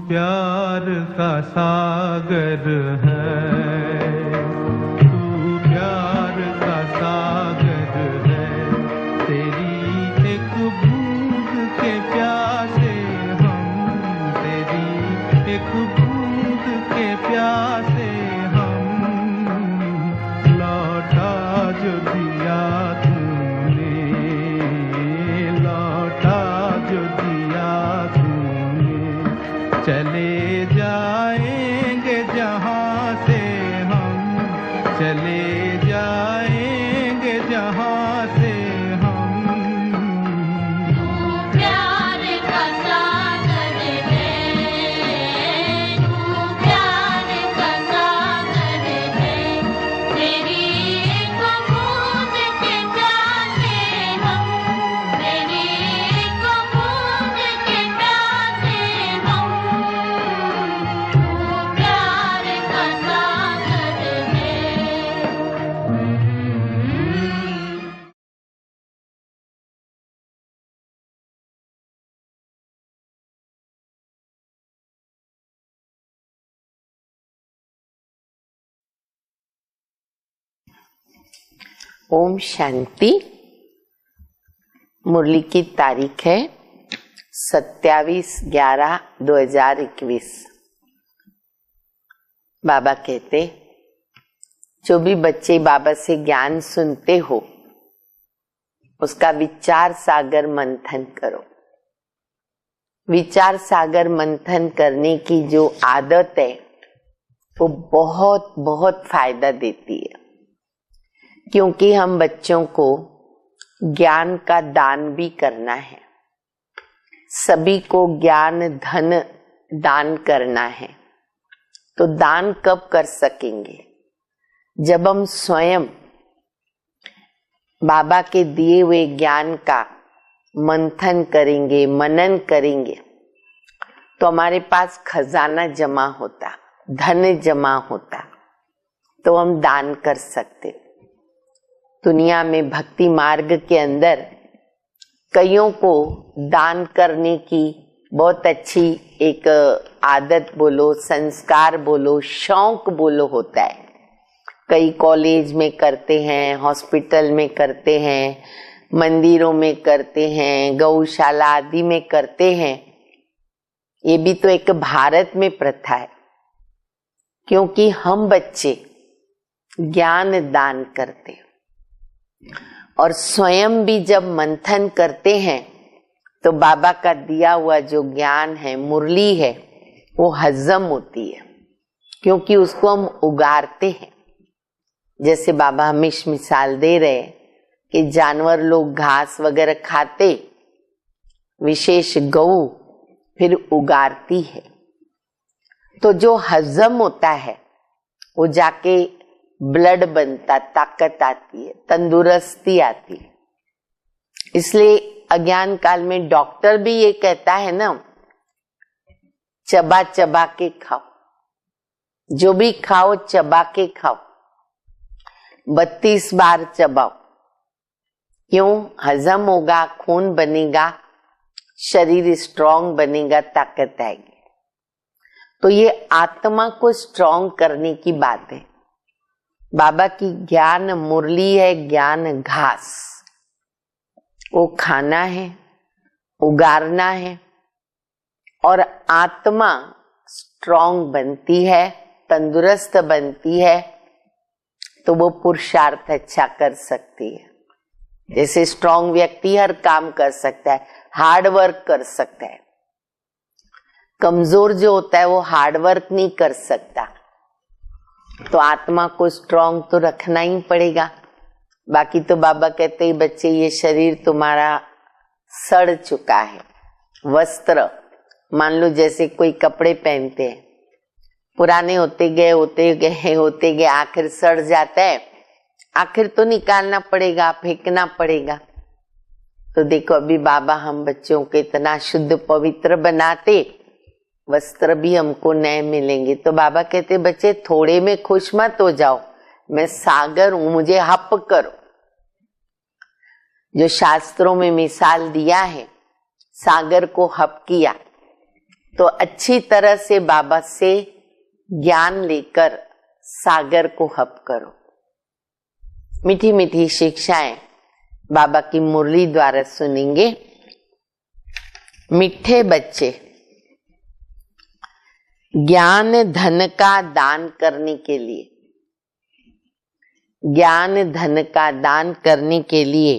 प्यार का सागर है, तू प्यार का सागर है। तेरी एक बूंद के प्यासे हम, तेरी एक बूंद के प्यासे हम। लौटा जो दिया तूने, लौटा जो दिया तूने। चले जाएंगे जहाँ से हम, चले जाएंगे जहाँ से हम। तू प्यार का सागर है, तू प्यार का सागर है। तेरी एक बूंद के प्यासे हम, तेरी एक बूंद के प्यासे हम। तू प्यार का सागर है। ओम शांति। मुरली की तारीख है 27/11/2021। बाबा कहते, जो भी बच्चे बाबा से ज्ञान सुनते हो उसका विचार सागर मंथन करो। विचार सागर मंथन करने की जो आदत है वो बहुत बहुत फायदा देती है, क्योंकि हम बच्चों को ज्ञान का दान भी करना है। सभी को ज्ञान धन दान करना है। तो दान कब कर सकेंगे? जब हम स्वयं बाबा के दिए हुए ज्ञान का मंथन करेंगे, मनन करेंगे, तो हमारे पास खजाना जमा होता, धन जमा होता, तो हम दान कर सकते। दुनिया में भक्ति मार्ग के अंदर कईयों को दान करने की बहुत अच्छी एक आदत बोलो, संस्कार बोलो, शौक बोलो होता है। कई कॉलेज में करते हैं, हॉस्पिटल में करते हैं, मंदिरों में करते हैं, गौशाला आदि में करते हैं। ये भी तो एक भारत में प्रथा है, क्योंकि हम बच्चे ज्ञान दान करते हैं और स्वयं भी जब मंथन करते हैं तो बाबा का दिया हुआ जो ज्ञान है, मुरली है, वो हजम होती है, क्योंकि उसको हम उगारते हैं। जैसे बाबा हमेशा मिसाल दे रहे हैं कि जानवर लोग घास वगैरह खाते, विशेष गऊ फिर उगारती है, तो जो हजम होता है वो जाके ब्लड बनता, ताकत आती है, तंदुरुस्ती आती है। इसलिए अज्ञान काल में डॉक्टर भी ये कहता है ना, चबा चबा के खाओ, जो भी खाओ चबा के खाओ, 32 बार चबाओ। क्यों? हजम होगा, खून बनेगा, शरीर स्ट्रांग बनेगा, ताकत आएगी। तो ये आत्मा को स्ट्रांग करने की बात है। बाबा की ज्ञान मुरली है, ज्ञान घास, वो खाना है, उगारना है, और आत्मा स्ट्रांग बनती है, तंदुरुस्त बनती है, तो वो पुरुषार्थ अच्छा कर सकती है। जैसे स्ट्रांग व्यक्ति हर काम कर सकता है, हार्ड वर्क कर सकता है। कमजोर जो होता है वो हार्ड वर्क नहीं कर सकता। तो आत्मा को स्ट्रांग तो रखना ही पड़ेगा। बाकी तो बाबा कहते हैं, बच्चे ये शरीर तुम्हारा सड़ चुका है। वस्त्र, मान लो जैसे कोई कपड़े पहनते हैं, पुराने होते गए आखिर सड़ जाता है, आखिर तो निकालना पड़ेगा, फेंकना पड़ेगा। तो देखो अभी बाबा हम बच्चों को इतना शुद्ध पवित्र बनाते, वस्त्र भी हमको नए मिलेंगे। तो बाबा कहते, बच्चे थोड़े में खुश मत हो जाओ, मैं सागर हूं, मुझे हप करो। जो शास्त्रों में मिसाल दिया है, सागर को हप किया, तो अच्छी तरह से बाबा से ज्ञान लेकर सागर को हप करो। मीठी मीठी शिक्षाएं बाबा की मुरली द्वारा सुनेंगे। मीठे बच्चे, ज्ञान धन का दान करने के लिए, ज्ञान धन का दान करने के लिए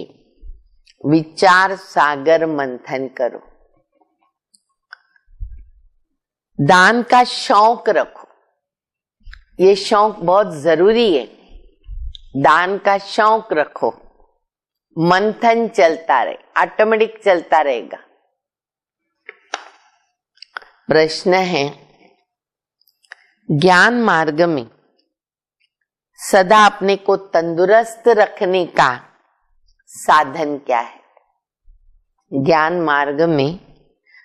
विचार सागर मंथन करो। दान का शौक रखो, ये शौक बहुत जरूरी है। दान का शौक रखो, मंथन चलता रहे, ऑटोमेटिक चलता रहेगा। प्रश्न है, ज्ञान मार्ग में सदा अपने को तंदुरुस्त रखने का साधन क्या है? ज्ञान मार्ग में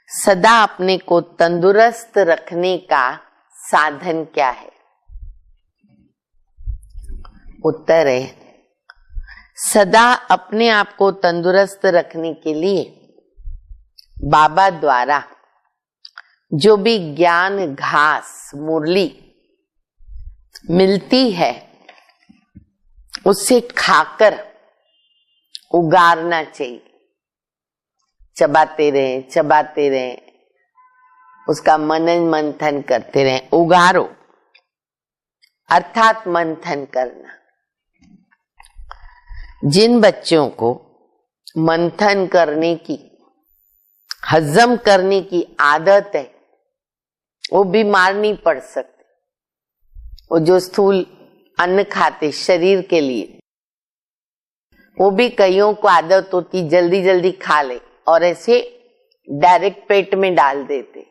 सदा अपने को तंदुरुस्त रखने का साधन क्या है? उत्तर है, सदा अपने आप को तंदुरुस्त रखने के लिए बाबा द्वारा जो भी ज्ञान घास मुरली मिलती है उससे खाकर उगारना चाहिए। चबाते रहे, उसका मनन मंथन करते रहे। उगारो अर्थात मंथन करना। जिन बच्चों को मंथन करने की, हजम करने की आदत है, वो बीमार नहीं पड़ सकते। वो जो स्थूल अन्न खाते शरीर के लिए, वो भी कईयों को आदत होती जल्दी जल्दी खा ले और ऐसे डायरेक्ट पेट में डाल देते,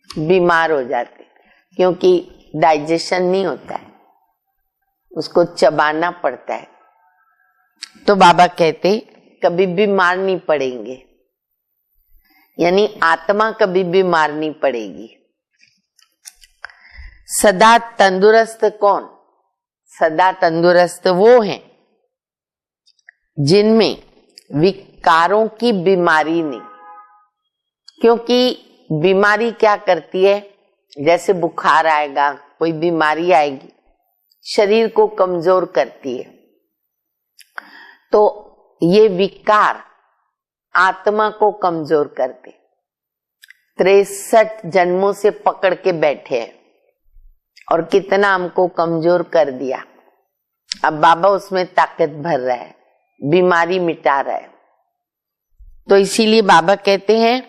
बीमार हो जाते, क्योंकि डाइजेशन नहीं होता है, उसको चबाना पड़ता है। तो बाबा कहते कभी बीमार नहीं पड़ेंगे, यानी आत्मा कभी बीमार नहीं पड़ेगी। सदा तंदुरुस्त कौन? सदा तंदुरुस्त वो हैं जिनमें विकारों की बीमारी नहीं। क्योंकि बीमारी क्या करती है, जैसे बुखार आएगा, कोई बीमारी आएगी, शरीर को कमजोर करती है। तो ये विकार आत्मा को कमजोर करते। 63 जन्मों से पकड़ के बैठे हैं और कितना हमको कमजोर कर दिया। अब बाबा उसमें ताकत भर रहा है, बीमारी मिटा रहा है। तो इसीलिए बाबा कहते हैं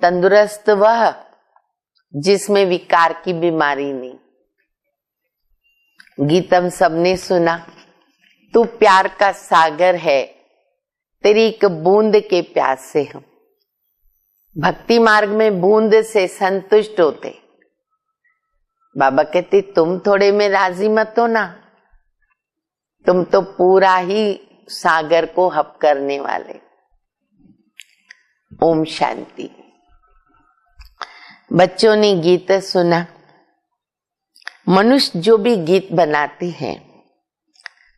तंदुरुस्त वह जिसमें विकार की बीमारी नहीं। गीतम सबने सुना, तू प्यार का सागर है, तेरी एक बूंद के प्यास से हम। भक्ति मार्ग में बूंद से संतुष्ट होते। बाबा कहते तुम थोड़े में राजी मत हो ना, तुम तो पूरा ही सागर को हप करने वाले। ओम शांति। बच्चों ने गीत सुना। मनुष्य जो भी गीत बनाते हैं,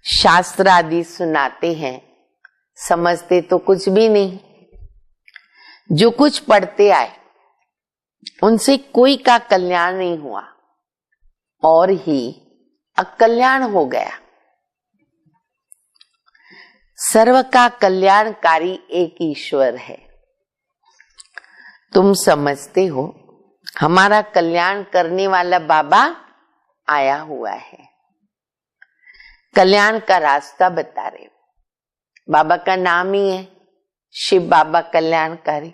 शास्त्र आदि सुनाते हैं, समझते तो कुछ भी नहीं। जो कुछ पढ़ते आए उनसे कोई का कल्याण नहीं हुआ और ही अकल्याण हो गया। सर्व का कल्याणकारी एक ईश्वर है। तुम समझते हो हमारा कल्याण करने वाला बाबा आया हुआ है, कल्याण का रास्ता बता रहे। बाबा का नाम ही है शिव बाबा कल्याणकारी।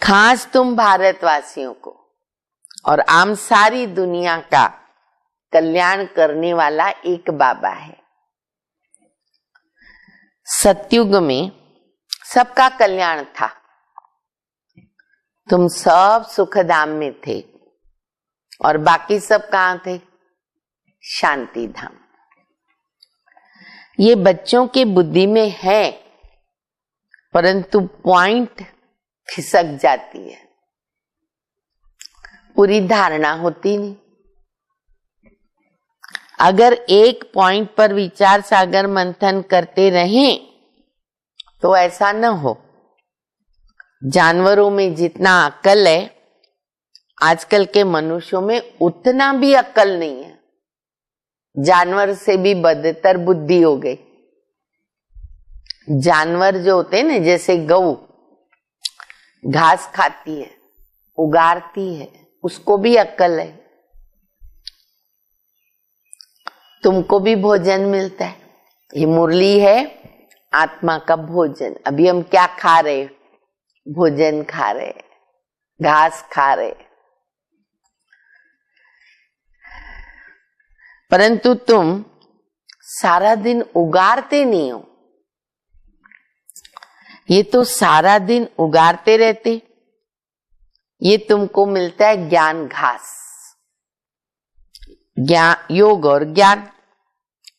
खास तुम भारतवासियों को और आम सारी दुनिया का कल्याण करने वाला एक बाबा है। सतयुग में सबका कल्याण था, तुम सब सुखधाम में थे और बाकी सब कहां थे? शांति धाम। ये बच्चों के बुद्धि में है, परंतु पॉइंट खिसक जाती है, पूरी धारणा होती नहीं। अगर एक पॉइंट पर विचार सागर मंथन करते रहें तो ऐसा न हो जानवरों में जितना अक्ल है, आजकल के मनुष्यों में उतना भी अक्ल नहीं है। जानवर से भी बदतर बुद्धि हो गई। जानवर जो होते हैं ना, जैसे गऊ घास खाती है, उगारती है, उसको भी अक्ल है। तुमको भी भोजन मिलता है। ये मुरली है आत्मा का भोजन। अभी हम क्या खा रहे? भोजन खा रहे, घास खा रहे। परंतु तुम सारा दिन उगारते नहीं हो। ये तो सारा दिन उगारते रहते। ये तुमको मिलता है ज्ञान घास, ज्ञान योग और ज्ञान।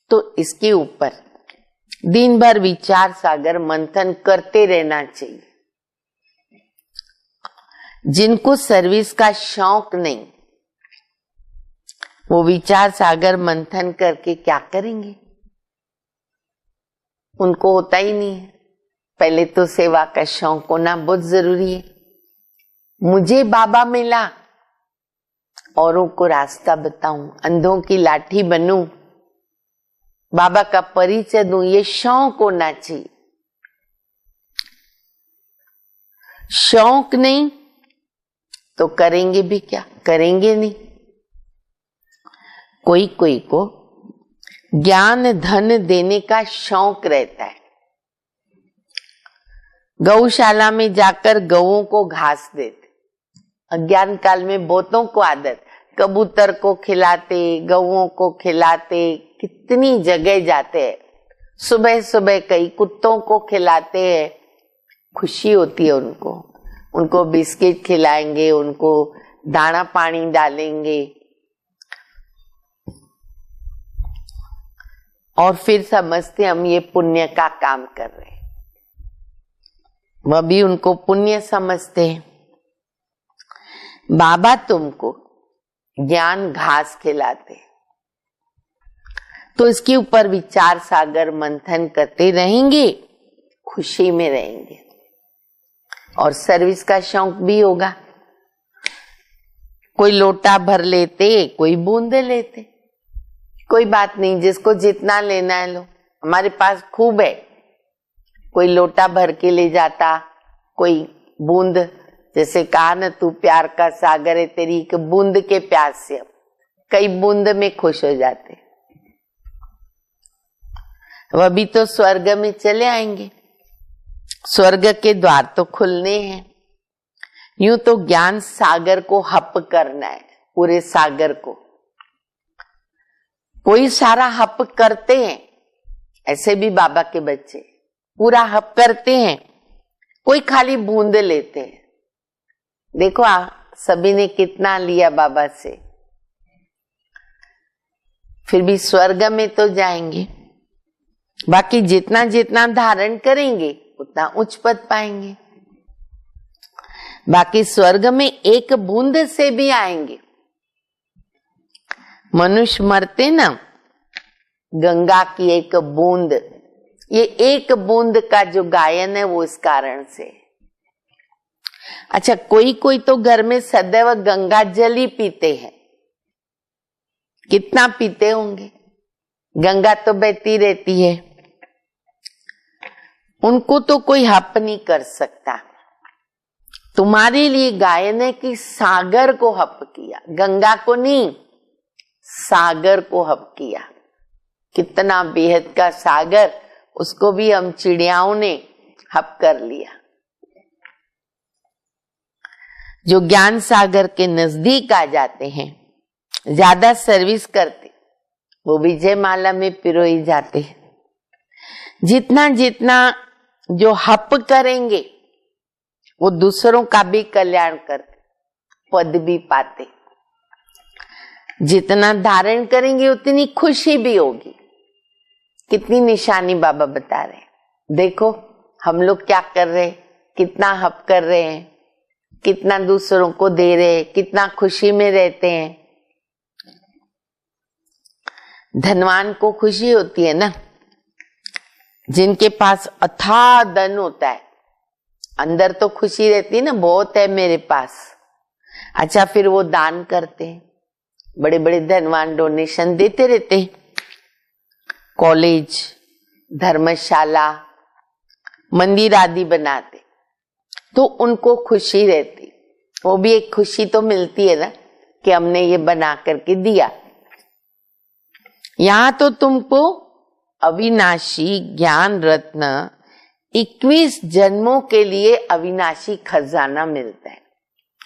तो इसके ऊपर दिन भर विचार सागर मंथन करते रहना चाहिए। जिनको सर्विस का शौक नहीं, वो विचार सागर मंथन करके क्या करेंगे? उनको होता ही नहीं है। पहले तो सेवा का शौक होना बहुत जरूरी है। मुझे बाबा मिला, औरों को रास्ता बताऊं, अंधों की लाठी बनूं, बाबा का परिचय दूं, ये शौक होना चाहिए। शौक नहीं तो करेंगे भी क्या? करेंगे नहीं। कोई कोई को ज्ञान धन देने का शौक रहता है। गौशाला में जाकर गौओं को घास देते। अज्ञान काल में बहुतों को आदत, कबूतर को खिलाते, गौओं को खिलाते, कितनी जगह जाते हैं। सुबह सुबह कई कुत्तों को खिलाते हैं। खुशी होती है उनको। उनको बिस्किट खिलाएंगे, उनको दाना पानी डालेंगे, और फिर समझते हम ये पुण्य का काम कर रहे हैं। वह भी उनको पुण्य समझते हैं। बाबा तुमको ज्ञान घास खिलाते, तो इसके ऊपर विचार सागर मंथन करते रहेंगे, खुशी में रहेंगे, और सर्विस का शौक भी होगा। कोई लोटा भर लेते, कोई बूंदे लेते, कोई बात नहीं, जिसको जितना लेना है लो। हमारे पास खूब है। कोई लोटा भर के ले जाता, कोई बूंद, जैसे कहा ना, तू प्यार का सागर है, तेरी एक बूंद के प्यास से कई बूंद में खुश हो जाते। वह भी तो स्वर्ग में चले आएंगे। स्वर्ग के द्वार तो खुलने हैं। यूं तो ज्ञान सागर को हप करना है, पूरे सागर को। कोई सारा हप करते हैं, ऐसे भी बाबा के बच्चे पूरा हप करते हैं, कोई खाली बूंद लेते हैं। देखो सभी ने कितना लिया बाबा से, फिर भी स्वर्ग में तो जाएंगे। बाकी जितना जितना धारण करेंगे उतना उच्च पद पाएंगे। बाकी स्वर्ग में एक बूंद से भी आएंगे। मनुष्य मरते ना, गंगा की एक बूंद, ये एक बूंद का जो गायन है वो इस कारण से। अच्छा, कोई कोई तो घर में सदैव गंगा जल ही पीते हैं। कितना पीते होंगे? गंगा तो बहती रहती है, उनको तो कोई हप नहीं कर सकता। तुम्हारे लिए गायन है कि सागर को हप किया, गंगा को नहीं, सागर को हप किया। कितना बेहद का सागर, उसको भी हम चिड़ियाओं ने हप कर लिया। जो ज्ञान सागर के नजदीक आ जाते हैं, ज्यादा सर्विस करते, वो विजय माला में पिरोई जाते हैं। जितना जितना जो हप करेंगे वो दूसरों का भी कल्याण करते, पद भी पाते। जितना धारण करेंगे उतनी खुशी भी होगी। कितनी निशानी बाबा बता रहे हैं। देखो हम लोग क्या कर रहे हैं, कितना हप कर रहे हैं, कितना दूसरों को दे रहे हैं, कितना खुशी में रहते हैं। धनवान को खुशी होती है ना, जिनके पास अथाह धन होता है, अंदर तो खुशी रहती ना, बहुत है मेरे पास। अच्छा, फिर वो दान करते हैं, बड़े बड़े धनवान डोनेशन देते रहते हैं, कॉलेज, धर्मशाला, मंदिर आदि बनाते, तो उनको खुशी रहती। वो भी एक खुशी तो मिलती है ना कि हमने ये बना करके दिया। यहां तो तुमको अविनाशी ज्ञान रत्न 21 जन्मों के लिए अविनाशी खजाना मिलता है।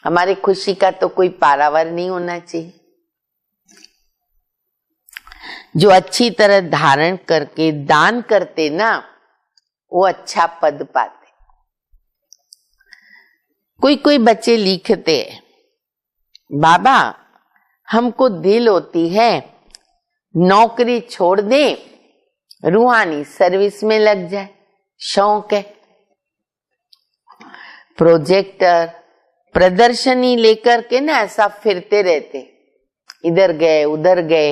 हमारी खुशी का तो कोई पारावार नहीं होना चाहिए। जो अच्छी तरह धारण करके दान करते ना, वो अच्छा पद पाते। कोई कोई बच्चे लिखते हैं, बाबा हमको दिल होती है नौकरी छोड़ दे, रूहानी सर्विस में लग जाए, शौक है। प्रोजेक्टर प्रदर्शनी लेकर के ना ऐसा फिरते रहते, इधर गए उधर गए।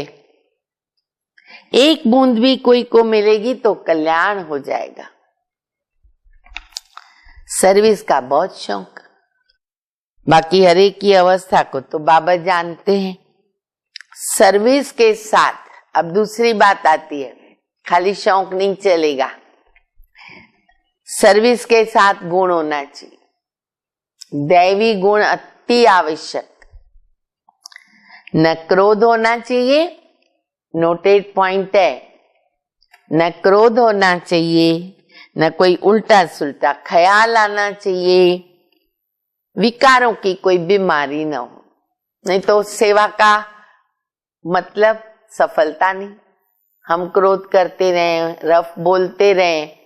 एक बूंद भी कोई को मिलेगी तो कल्याण हो जाएगा। सर्विस का बहुत शौक। बाकी हर एक की अवस्था को तो बाबा जानते हैं। सर्विस के साथ अब दूसरी बात आती है, खाली शौक नहीं चलेगा, सर्विस के साथ गुण होना चाहिए। दैवी गुण अति आवश्यक। न क्रोध होना चाहिए, नोटेड पॉइंट है, न क्रोध होना चाहिए, न कोई उल्टा सुल्टा ख्याल आना चाहिए, विकारों की कोई बीमारी न हो, नहीं तो सेवा का मतलब सफलता नहीं। हम क्रोध करते रहें, रफ बोलते रहें,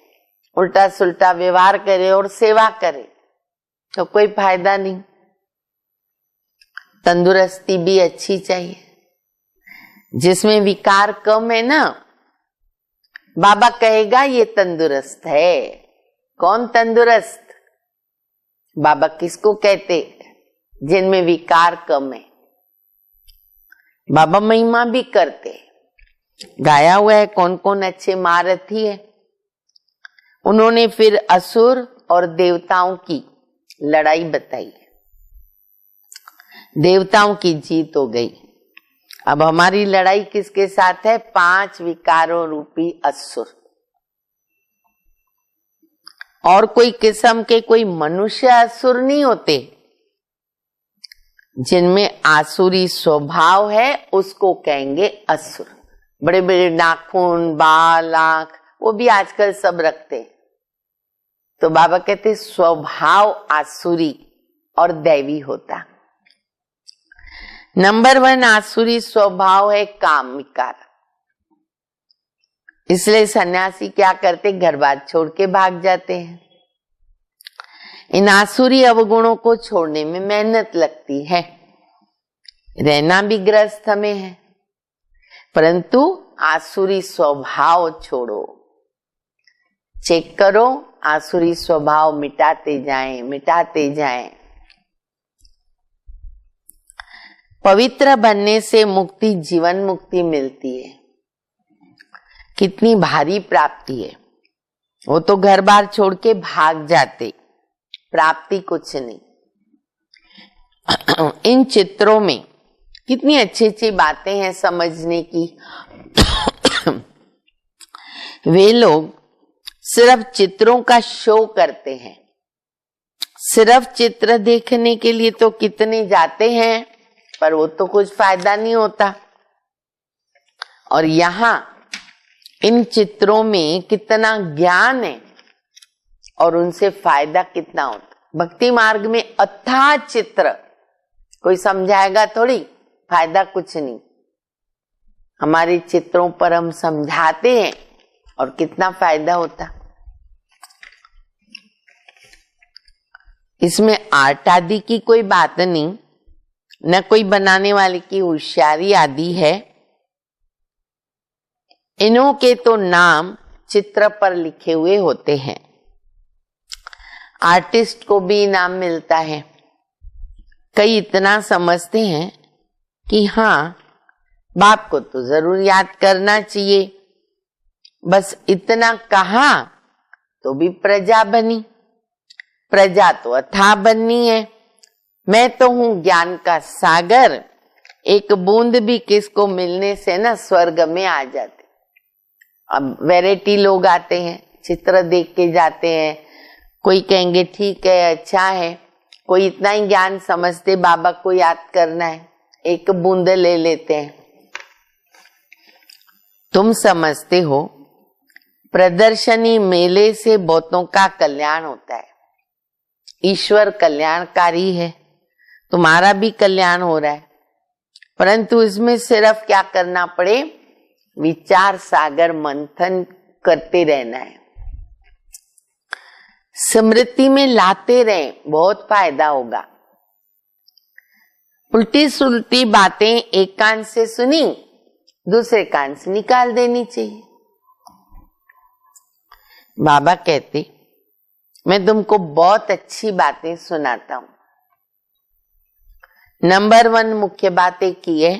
उल्टा सुल्टा व्यवहार करें और सेवा करें तो कोई फायदा नहीं। तंदुरुस्ती भी अच्छी चाहिए। जिसमें विकार कम है ना, बाबा कहेगा ये तंदुरुस्त है। कौन तंदुरुस्त? बाबा किसको कहते? जिनमें विकार कम है। बाबा महिमा भी करते, गाया हुआ है कौन कौन अच्छे महारथी है। उन्होंने फिर असुर और देवताओं की लड़ाई बताई। देवताओं की जीत हो गई। अब हमारी लड़ाई किसके साथ है? 5 विकारों रूपी असुर। और कोई किस्म के कोई मनुष्य असुर नहीं होते। जिनमें आसुरी स्वभाव है उसको कहेंगे असुर। बड़े बड़े नाखून, बाल, आंख, वो भी आजकल सब रखते। तो बाबा कहते स्वभाव आसुरी और दैवी होता। नंबर 1 आसुरी स्वभाव है काम विकार। इसलिए सन्यासी क्या करते? घर बार छोड़ के भाग जाते हैं। इन आसुरी अवगुणों को छोड़ने में मेहनत लगती है। रहना भी गृहस्थ में है, परंतु आसुरी स्वभाव छोड़ो। चेक करो, आसुरी स्वभाव मिटाते जाएं, मिटाते जाएं। पवित्र बनने से मुक्ति, जीवन मुक्ति मिलती है। कितनी भारी प्राप्ति है। वो तो घर बार छोड़ के भाग जाते, प्राप्ति कुछ नहीं। इन चित्रों में कितनी अच्छी अच्छी बातें हैं समझने की। वे लोग सिर्फ चित्रों का शो करते हैं। सिर्फ चित्र देखने के लिए तो कितने जाते हैं, पर वो तो कुछ फायदा नहीं होता। और यहाँ इन चित्रों में कितना ज्ञान है और उनसे फायदा कितना होता। भक्ति मार्ग में अथाह चित्र कोई समझाएगा थोड़ी, फायदा कुछ नहीं। हमारे चित्रों पर हम समझाते हैं और कितना फायदा होता। इसमें आर्ट आदि की कोई बात नहीं, न कोई बनाने वाले की होशियारी आदि है। इन्हों के तो नाम चित्र पर लिखे हुए होते हैं। आर्टिस्ट को भी इनाम मिलता है। कई इतना समझते हैं कि हाँ, बाप को तो जरूर याद करना चाहिए, बस इतना कहा तो भी प्रजा बनी। प्रजा तो अथाह बननी है। मैं तो हूं ज्ञान का सागर, एक बूंद भी किसको मिलने से ना स्वर्ग में आ जाते। अब वैरायटी लोग आते हैं, चित्र देख के जाते हैं, कोई कहेंगे ठीक है अच्छा है, कोई इतना ही ज्ञान समझते बाबा को याद करना है, एक बूंद ले लेते हैं। तुम समझते हो प्रदर्शनी मेले से बहुतों का कल्याण होता है। ईश्वर कल्याणकारी है, तुम्हारा भी कल्याण हो रहा है, परंतु इसमें सिर्फ क्या करना पड़े, विचार सागर मंथन करते रहना है, स्मृति में लाते रहें, बहुत फायदा होगा। उल्टी सुलटी बातें एक कान से सुनी, दूसरे कान से निकाल देनी चाहिए। बाबा कहते मैं तुमको बहुत अच्छी बातें सुनाता हूं। नंबर 1 मुख्य बात एक ही है,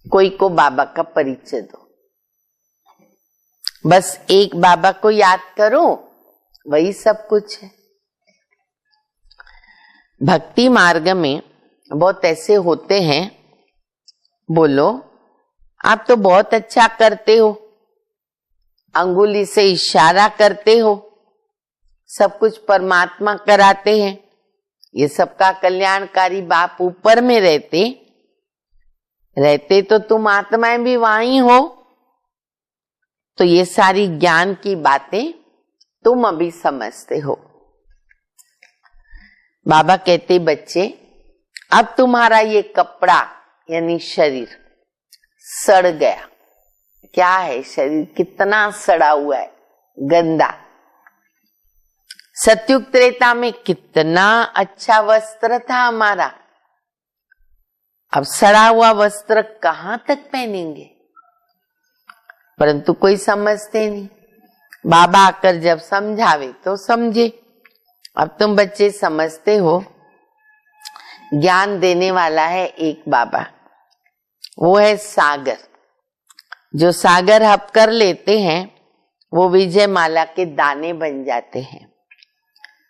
कोई को बाबा का परिचय दो। बस एक बाबा को याद करो, वही सब कुछ है। भक्ति मार्ग में बहुत ऐसे होते हैं, बोलो आप तो बहुत अच्छा करते हो, अंगुली से इशारा करते हो, सब कुछ परमात्मा कराते हैं, ये सबका कल्याणकारी बाप ऊपर में रहते तो तुम आत्माएं भी वहीं हो। तो ये सारी ज्ञान की बातें तुम अभी समझते हो। बाबा कहते बच्चे अब तुम्हारा ये कपड़ा यानी शरीर सड़ गया। क्या है शरीर, कितना सड़ा हुआ है, गंदा। सतयुग त्रेता में कितना अच्छा वस्त्र था हमारा, अब सड़ा हुआ वस्त्र कहां तक पहनेंगे। परंतु कोई समझते नहीं। बाबा आकर जब समझावे तो समझे। अब तुम बच्चे समझते हो, ज्ञान देने वाला है एक बाबा, वो है सागर। जो सागर हप कर लेते हैं वो विजय माला के दाने बन जाते हैं।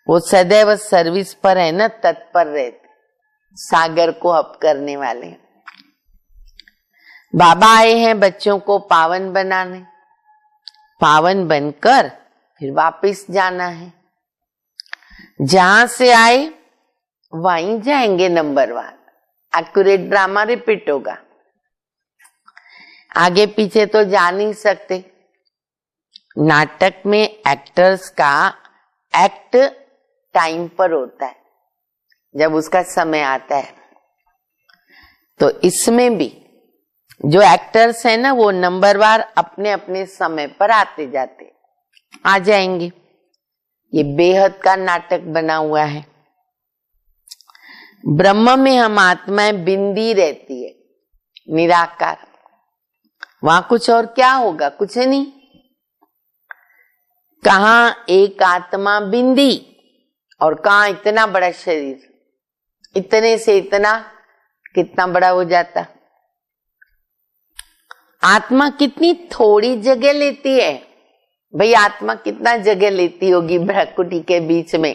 वो सदैव सर्विस पर है ना, तत्पर रहते, सागर को हप करने वाले। बाबा आए हैं बच्चों को पावन बनाने, पावन बनकर फिर वापस जाना है। जहां से आए वहीं जाएंगे। नंबर 1 एक्यूरेट ड्रामा रिपीट होगा, आगे पीछे तो जा नहीं सकते। नाटक में एक्टर्स का एक्ट टाइम पर होता है, जब उसका समय आता है। तो इसमें भी जो एक्टर्स है ना, वो नंबरवार अपने अपने समय पर आते जाते आ जाएंगे। ये बेहद का नाटक बना हुआ है। ब्रह्म में हम आत्माएं बिंदी रहती है, निराकार। वहां कुछ और क्या होगा, कुछ नहीं। कहां एक आत्मा बिंदी और कहां इतना बड़ा शरीर, इतने से इतना कितना बड़ा हो जाता। आत्मा कितनी थोड़ी जगह लेती है भाई, आत्मा कितना जगह लेती होगी भ्रकुटी के बीच में,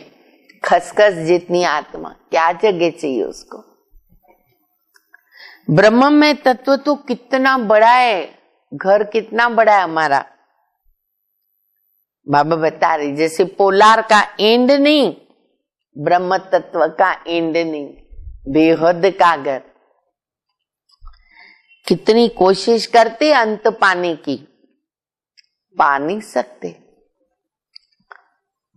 खसखस जितनी आत्मा, क्या जगह चाहिए उसको। ब्रह्म में तत्व तो कितना बड़ा है, घर कितना बड़ा है हमारा। बाबा बता रही जैसे पोलार का एंड नहीं, ब्रह्म तत्व का एंड नहीं, बेहद का घर। कितनी कोशिश करते अंत पाने की, पा नहीं सकते,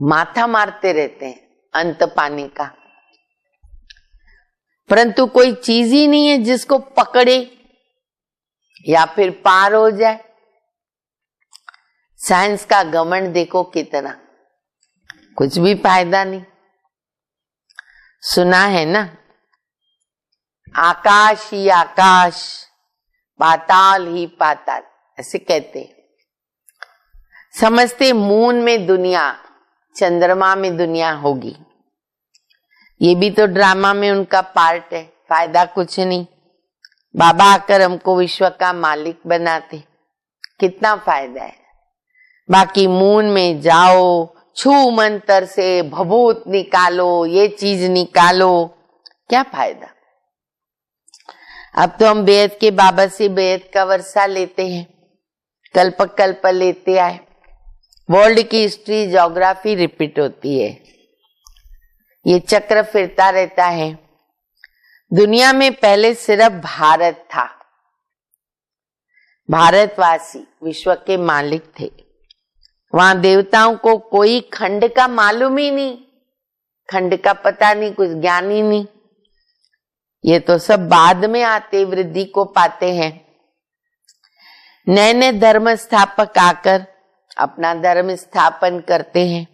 माथा मारते रहते हैं अंत पाने का। परंतु कोई चीज ही नहीं है जिसको पकड़े या फिर पार हो जाए। साइंस का घमंड देखो कितना, कुछ भी फायदा नहीं। सुना है ना, आकाश ही आकाश, पाताल ही पाताल, ऐसे कहते हैं। समझते मून में दुनिया, चंद्रमा में दुनिया होगी। ये भी तो ड्रामा में उनका पार्ट है, फायदा कुछ नहीं। बाबा आकर हमको विश्व का मालिक बनाते, कितना फायदा है। बाकी मून में जाओ, छू मंतर से भभूत निकालो, ये चीज निकालो, क्या फायदा। अब तो हम बेहद के बाबा से बेहद का वर्षा लेते हैं, कल्प कल्प लेते आए। वर्ल्ड की हिस्ट्री, ज्योग्राफी रिपीट होती है, ये चक्र फिरता रहता है। दुनिया में पहले सिर्फ भारत था, भारतवासी विश्व के मालिक थे। वहां देवताओं को कोई खंड का मालूम ही नहीं, खंड का पता नहीं, कुछ ज्ञान ही नहीं। ये तो सब बाद में आते वृद्धि को पाते हैं। नए नए धर्म स्थापक आकर अपना धर्म स्थापन करते हैं,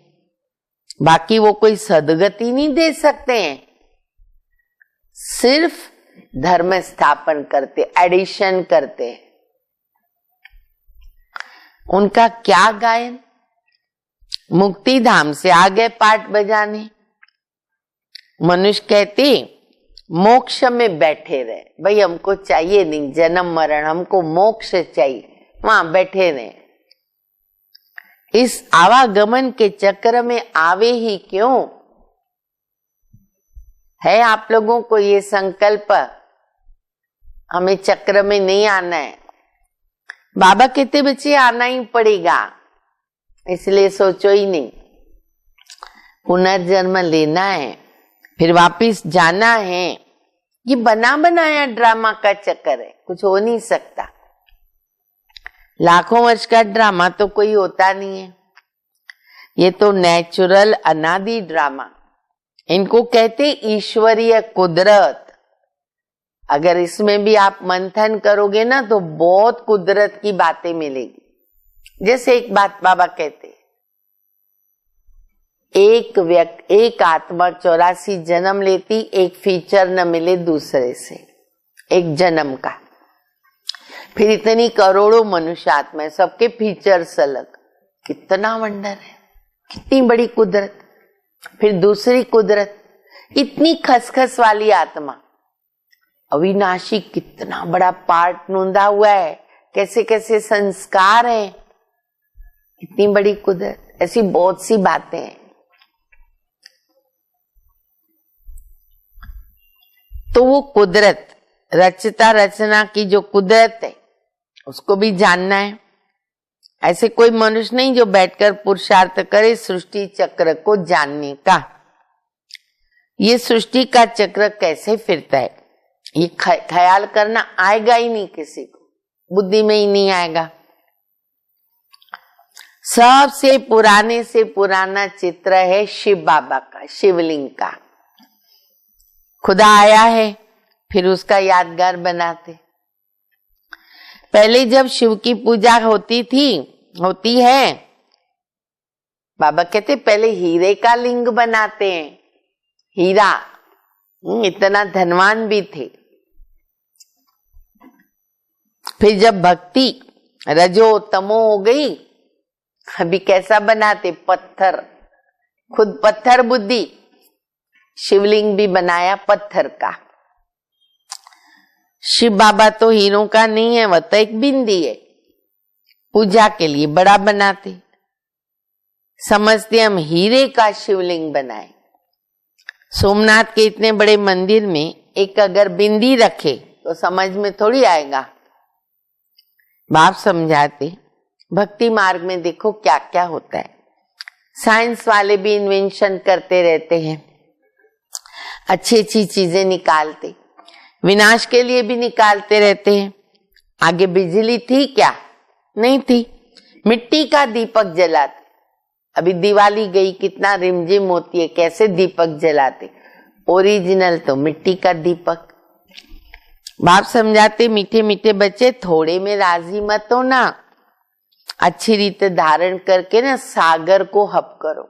बाकी वो कोई सदगति नहीं दे सकते हैं, सिर्फ धर्म स्थापन करते, एडिशन करते हैं। उनका क्या गायन, मुक्ति धाम से आ गए पाठ बजाने। मनुष्य कहते मोक्ष में बैठे रहे, भाई हमको चाहिए नहीं जन्म मरण, हमको मोक्ष चाहिए, वहां बैठे रहे। इस आवागमन के चक्र में आवे ही क्यों? है आप लोगों को ये संकल्प हमें चक्र में नहीं आना है। बाबा कहते बच्चे आना ही पड़ेगा, इसलिए सोचो ही नहीं। पुनर्जन्म लेना है, फिर वापिस जाना है। ये बना बनाया ड्रामा का चक्कर है, कुछ हो नहीं सकता। लाखों वर्ष का ड्रामा तो कोई होता नहीं है, ये तो नेचुरल अनादि ड्रामा। इनको कहते ईश्वरीय कुदरत। अगर इसमें भी आप मंथन करोगे ना तो बहुत कुदरत की बातें मिलेगी। जैसे एक बात बाबा कहते, एक आत्मा 84 जन्म लेती, एक फीचर न मिले दूसरे से, एक जन्म का। फिर इतनी करोड़ों मनुष्य आत्मा, सबके फीचर्स अलग। कितना वंडर है, कितनी बड़ी कुदरत। फिर दूसरी कुदरत, इतनी खसखस वाली आत्मा, अविनाशी, कितना बड़ा पार्ट नूंदा हुआ है, कैसे कैसे संस्कार हैं, इतनी बड़ी कुदरत। ऐसी बहुत सी बातें हैं। तो वो कुदरत, रचता रचना की जो कुदरत है, उसको भी जानना है। ऐसे कोई मनुष्य नहीं जो बैठकर पुरुषार्थ करे सृष्टि चक्र को जानने का। ये सृष्टि का चक्र कैसे फिरता है, ये ख्याल करना आएगा ही नहीं किसी को, बुद्धि में ही नहीं आएगा। सबसे पुराने से पुराना चित्र है शिव बाबा का, शिवलिंग का। खुदा आया है, फिर उसका यादगार बनाते। पहले जब शिव की पूजा होती है, बाबा कहते पहले हीरे का लिंग बनाते हैं। हीरा, इतना धनवान भी थे। फिर जब भक्ति रजो तमो हो गई, अभी कैसा बनाते, पत्थर, खुद पत्थर बुद्धि। शिवलिंग भी बनाया पत्थर का। शिव बाबा तो हीरों का नहीं है, वह तो एक बिंदी है। पूजा के लिए बड़ा बनाते, समझते हम हीरे का शिवलिंग बनाए। सोमनाथ के इतने बड़े मंदिर में एक अगर बिंदी रखे तो समझ में थोड़ी आएगा। बाप समझाते, भक्ति मार्ग में देखो क्या क्या होता है। साइंस वाले भी इन्वेंशन करते रहते हैं, अच्छी अच्छी चीजें निकालते, विनाश के लिए भी निकालते रहते हैं। आगे बिजली थी क्या? नहीं थी। मिट्टी का दीपक जलाते। अभी दिवाली गई, कितना रिमझिम होती है, कैसे दीपक जलाते। ओरिजिनल तो मिट्टी का दीपक। बाप समझाते, मीठे मीठे बच्चे थोड़े में राजी मत हो ना, अच्छी रीत धारण करके ना सागर को हप करो।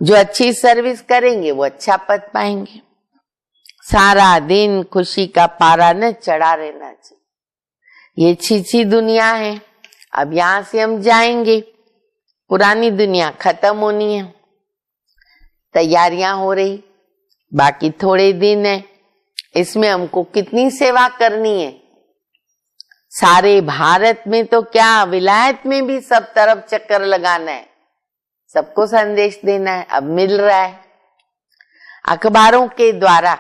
जो अच्छी सर्विस करेंगे वो अच्छा पद पाएंगे। सारा दिन खुशी का पारा न चढ़ा रहना चाहिए। ये छी दुनिया है, अब यहां से हम जाएंगे, पुरानी दुनिया खत्म होनी है। तैयारियां हो रही, बाकी थोड़े दिन है, इसमें हमको कितनी सेवा करनी है। सारे भारत में तो क्या, विलायत में भी सब तरफ चक्कर लगाना है। सबको संदेश देना है। अब मिल रहा है अखबारों के द्वारा,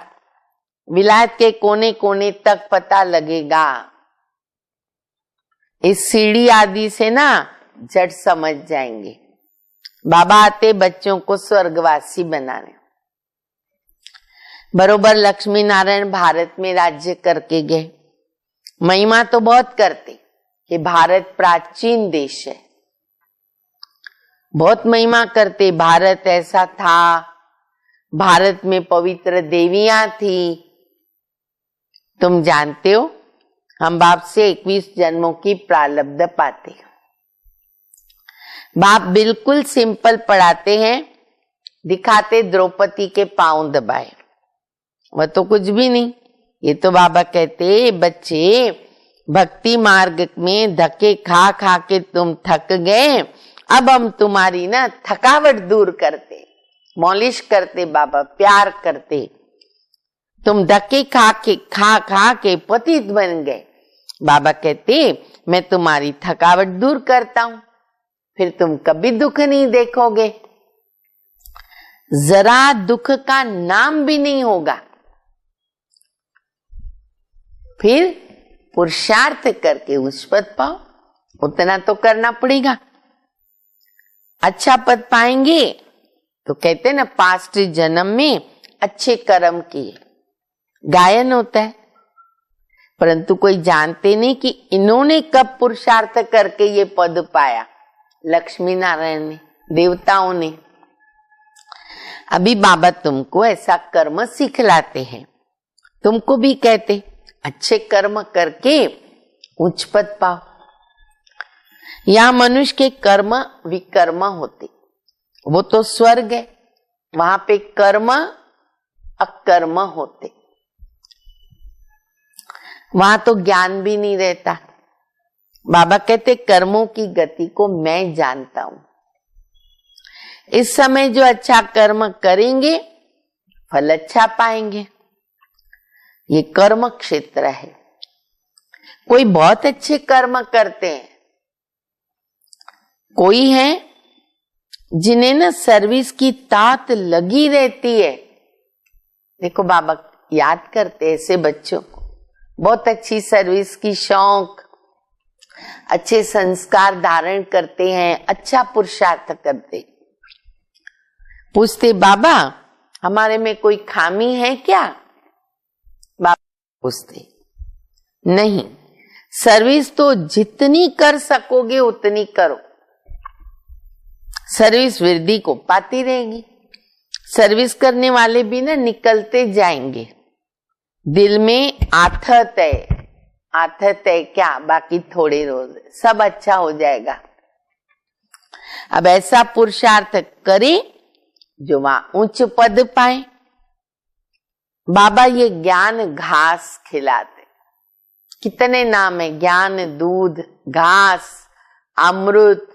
विलायत के कोने कोने तक पता लगेगा। इस सीढ़ी आदि से ना झट समझ जाएंगे। बाबा आते बच्चों को स्वर्गवासी बनाने। बरोबर लक्ष्मी नारायण भारत में राज्य करके गए। महिमा तो बहुत करते कि भारत प्राचीन देश है, बहुत महिमा करते। भारत ऐसा था, भारत में पवित्र देवियां थी। तुम जानते हो हम बाप से 21 जन्मों की प्रारब्ध पाते। बाप बिल्कुल सिंपल पढ़ाते हैं, दिखाते द्रौपदी के पांव दबाए, वह तो कुछ भी नहीं। ये तो बाबा कहते बच्चे भक्ति मार्ग में धक्के खा खा के तुम थक गए, अब हम तुम्हारी ना थकावट दूर करते, मॉलिश करते, बाबा प्यार करते। तुम धक्के खा खा के पतित बन गए। बाबा कहते मैं तुम्हारी थकावट दूर करता हूं, फिर तुम कभी दुख नहीं देखोगे, जरा दुख का नाम भी नहीं होगा। फिर पुरुषार्थ करके उस पद पाओ, उतना तो करना पड़ेगा। अच्छा पद पाएंगे तो कहते ना पास्ट जन्म में अच्छे कर्म किए, गायन होता है। परंतु कोई जानते नहीं कि इन्होंने कब पुरुषार्थ करके ये पद पाया। लक्ष्मी नारायण ने, देवताओं ने। अभी बाबा तुमको ऐसा कर्म सिखलाते हैं, तुमको भी कहते अच्छे कर्म करके उच्च पद पाओ। यहां मनुष्य के कर्म विकर्म होते, वो तो स्वर्ग है, वहां पे कर्म अकर्म होते, वहां तो ज्ञान भी नहीं रहता। बाबा कहते कर्मों की गति को मैं जानता हूं। इस समय जो अच्छा कर्म करेंगे फल अच्छा पाएंगे। ये कर्म क्षेत्र है। कोई बहुत अच्छे कर्म करते हैं, कोई है जिन्हें ना सर्विस की तात लगी रहती है। देखो बाबा याद करते ऐसे बच्चों को, बहुत अच्छी सर्विस की शौक, अच्छे संस्कार धारण करते हैं, अच्छा पुरुषार्थ करते। पूछते बाबा हमारे में कोई खामी है क्या? बाबा पूछते नहीं, सर्विस तो जितनी कर सकोगे उतनी करो, सर्विस वृद्धि को पाती रहेगी। सर्विस करने वाले भी ना निकलते जाएंगे। दिल में आथत है क्या, बाकी थोड़े रोज सब अच्छा हो जाएगा। अब ऐसा पुरुषार्थ करे जो वहां उच्च पद पाए। बाबा ये ज्ञान घास खिलाते, कितने नाम है, ज्ञान दूध, घास, अमृत,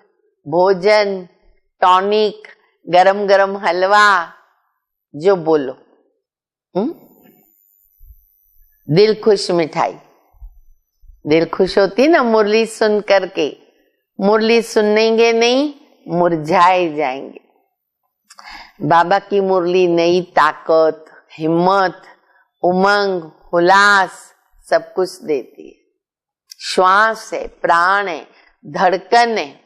भोजन, टॉनिक, गरम गरम हलवा, जो बोलो। दिल खुश मिठाई, दिल खुश होती ना मुरली सुन करके। मुरली सुनेंगे नहीं, मुरझाए जाएंगे। बाबा की मुरली नई ताकत, हिम्मत, उमंग, उल्लास सब कुछ देती है। श्वास है, प्राण है, धड़कन है,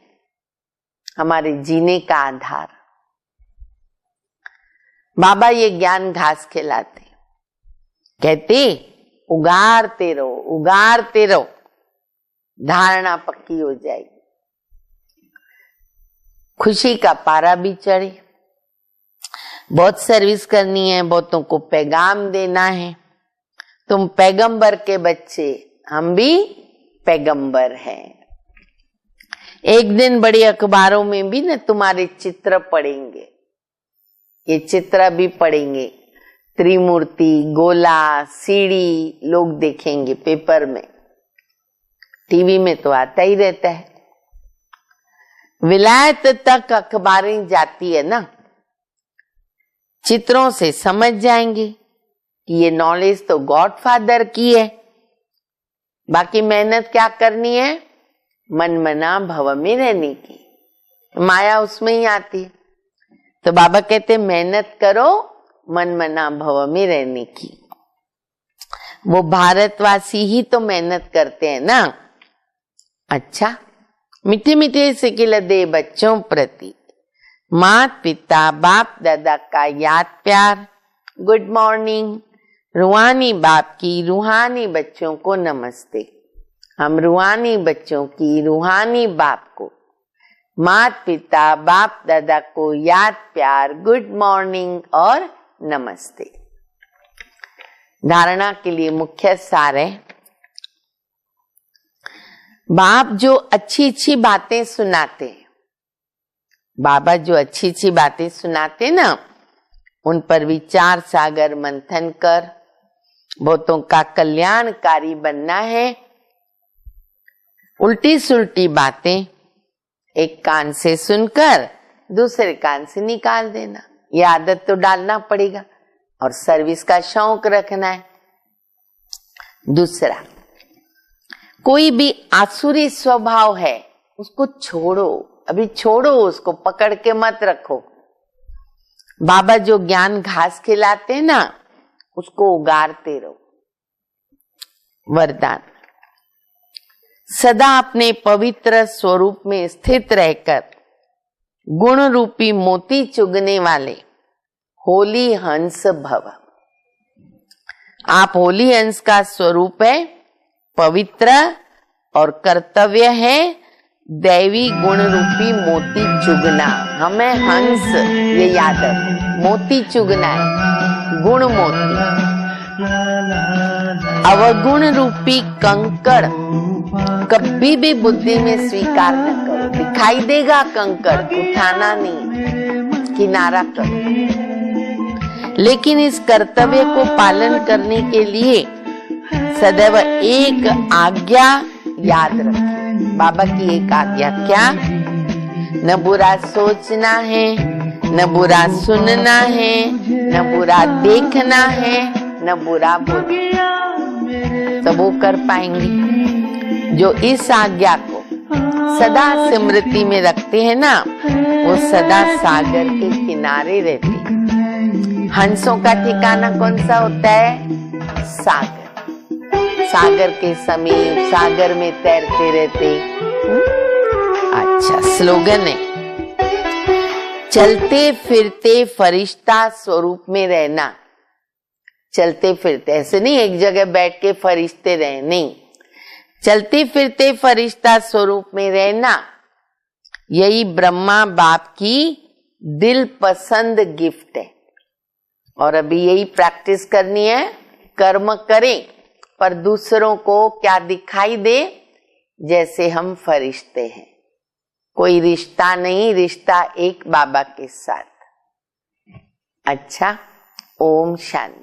हमारे जीने का आधार। बाबा ये ज्ञान घास खिलाते, कहते उगारते रहो, धारणा पक्की हो जाएगी। खुशी का पारा भी चढ़े। बहुत सर्विस करनी है, बहुतों को पैगाम देना है। तुम पैगंबर के बच्चे, हम भी पैगंबर हैं। एक दिन बड़ी अखबारों में भी ना तुम्हारे चित्र पढ़ेंगे, ये चित्र भी पढ़ेंगे। त्रिमूर्ति, गोला, सीढ़ी लोग देखेंगे पेपर में, टीवी में तो आता ही रहता है। विलायत तक अखबारें जाती है ना, चित्रों से समझ जाएंगे कि ये नॉलेज तो गॉडफादर की है। बाकी मेहनत क्या करनी है, मन मना भव में रहने की, माया उसमें ही आती है। तो बाबा कहते मेहनत करो मन मना भव में रहने की। वो भारतवासी ही तो मेहनत करते हैं ना। अच्छा, मीठे मीठे सिकिल दे बच्चों प्रति माता पिता बाप दादा का याद प्यार। Good morning. रूहानी बाप की रूहानी बच्चों को नमस्ते। हम रूहानी बच्चों की रूहानी बाप को, माता पिता बाप दादा को याद प्यार, गुड मॉर्निंग और नमस्ते। धारणा के लिए मुख्य सार है, बाप जो अच्छी अच्छी बातें सुनाते, बाबा जो अच्छी अच्छी बातें सुनाते ना, उन पर विचार सागर मंथन कर बहुतों का कल्याणकारी बनना है। उल्टी सुल्टी बातें एक कान से सुनकर दूसरे कान से निकाल देना, ये आदत तो डालना पड़ेगा और सर्विस का शौक रखना है। दूसरा, कोई भी आसुरी स्वभाव है उसको छोड़ो, अभी छोड़ो, उसको पकड़ के मत रखो। बाबा जो ज्ञान घास खिलाते ना, उसको उगारते रहो। वरदान, सदा अपने पवित्र स्वरूप में स्थित रहकर गुण रूपी मोती चुगने वाले होली हंस भव। आप होली हंस का स्वरूप है, पवित्र, और कर्तव्य है दैवी गुण रूपी मोती चुगना। हमें हंस, ये याद है, मोती चुगना है, गुण मोती। अवगुण रूपी कंकड़ कभी भी बुद्धि में स्वीकार न करो। दिखाई देगा कंकड़, उठाना नहीं, किनारा करो। लेकिन इस कर्तव्य को पालन करने के लिए सदैव एक आज्ञा याद रखें। बाबा की एक आज्ञा क्या? न बुरा सोचना है, न बुरा सुनना है, न बुरा देखना है, न बुरा बोलना। सब वो कर पाएंगे जो इस आज्ञा को सदा स्मृति में रखते हैं ना, वो सदा सागर के किनारे रहते हैं। हंसों का ठिकाना कौन सा होता है? सागर। सागर के समीप, सागर में तैरते रहते। अच्छा, स्लोगन है, चलते फिरते फरिश्ता स्वरूप में रहना। चलते फिरते, ऐसे नहीं एक जगह बैठ के फरिश्ते रहे, नहीं, चलते फिरते फरिश्ता स्वरूप में रहना। यही ब्रह्मा बाप की दिल पसंद गिफ्ट है। और अभी यही प्रैक्टिस करनी है। कर्म करें पर दूसरों को क्या दिखाई दे? जैसे हम फरिश्ते हैं। कोई रिश्ता नहीं, रिश्ता एक बाबा के साथ। अच्छा, ओम शांति।